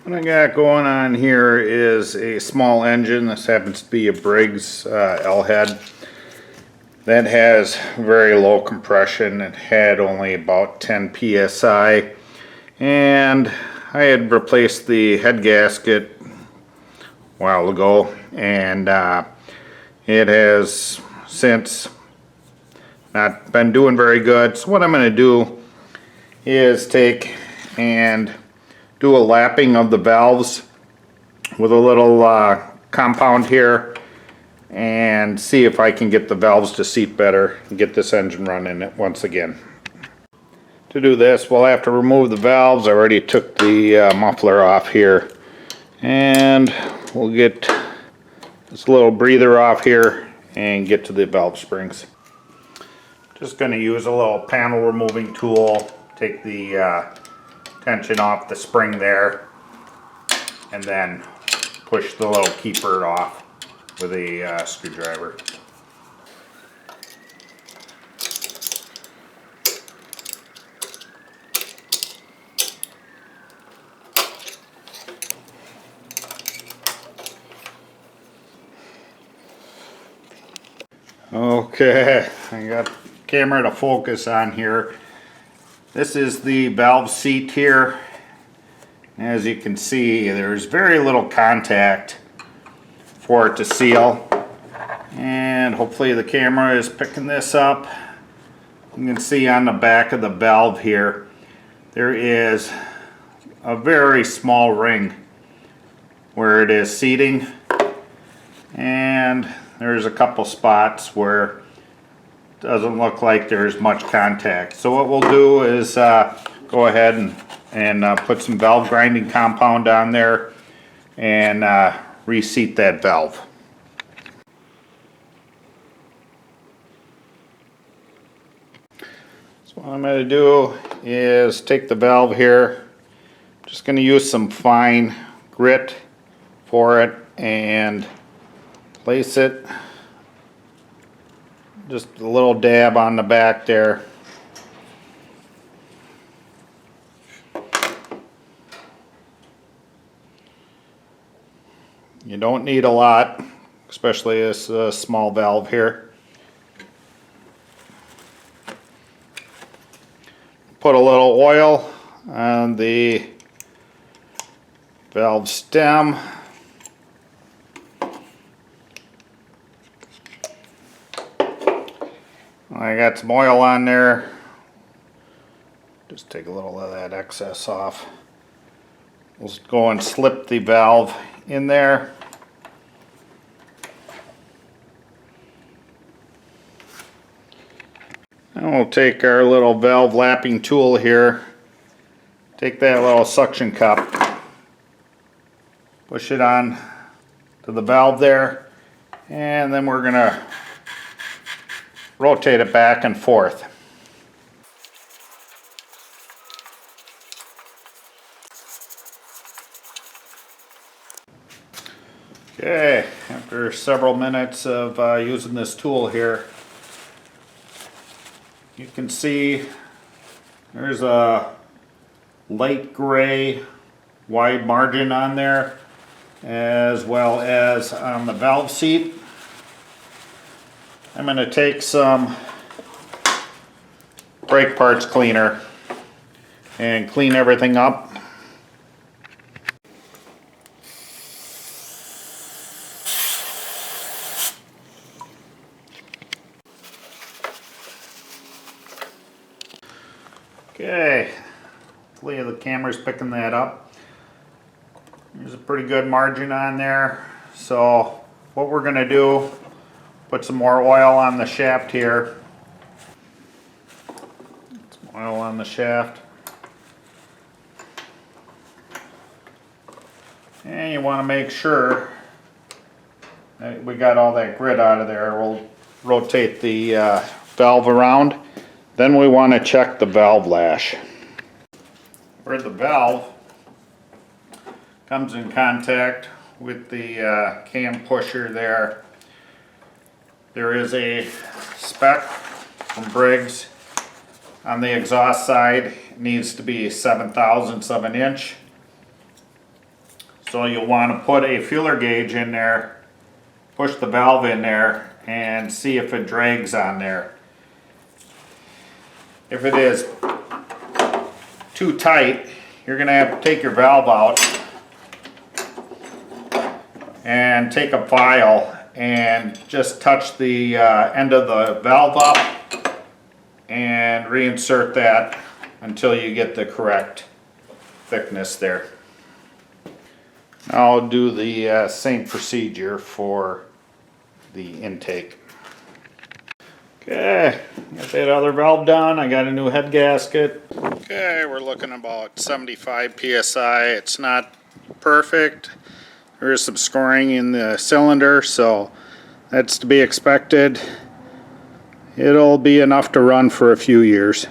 What I got going on here is a small engine. This happens to be a Briggs L-head that has very low compression. It had only about 10 psi, and I had replaced the head gasket a while ago, and it has since not been doing very good. So what I'm going to do is take and do a lapping of the valves with a little compound here and see if I can get the valves to seat better and get this engine running once again. To do this, we'll have to remove the valves. I already took the muffler off here, and we'll get this little breather off here and get to the valve springs. Just going to use a little panel removing tool, take the tension off the spring there, and then push the little keeper off with a screwdriver. Okay, I got the camera to focus on here. This is the valve seat here. As you can see, there's very little contact for it to seal, and hopefully the camera is picking this up. You can see on the back of the valve here there is a very small ring where it is seating, and there's a couple spots where it doesn't look like there's much contact. So what we'll do is go ahead and put some valve grinding compound on there and reseat that valve. So what I'm going to do is take the valve here. I'm just going to use some fine grit for it and place it just a little dab on the back there. You don't need a lot, especially this small valve here. Put a little oil on the valve stem. I got some oil on there. Just take a little of that excess off. We'll go and slip the valve in there. And we'll take our little valve lapping tool here. Take that little suction cup. Push it on to the valve there. And then we're going to rotate it back and forth. Okay, after several minutes of using this tool here, you can see there's a light gray wide margin on there, as well as on the valve seat. I'm going to take some brake parts cleaner and clean everything up. Okay, hopefully the camera's picking that up. There's a pretty good margin on there. So what we're going to do, put some more oil on the shaft here. Some oil on the shaft. And you want to make sure that we got all that grit out of there. We'll rotate the valve around. Then we want to check the valve lash. Where the valve comes in contact with the cam pusher there, there is a spec from Briggs. On the exhaust side, it needs to be 7/1000 of an inch. So you'll want to put a feeler gauge in there, push the valve in there, and see if it drags on there. If it is too tight, you're going to have to take your valve out and take a file and just touch the end of the valve up and reinsert that until you get the correct thickness there. I'll do the same procedure for the intake. Okay, got that other valve done. I got a new head gasket. Okay, we're looking about 75 psi. It's not perfect. There is some scoring in the cylinder, so that's to be expected. It'll be enough to run for a few years.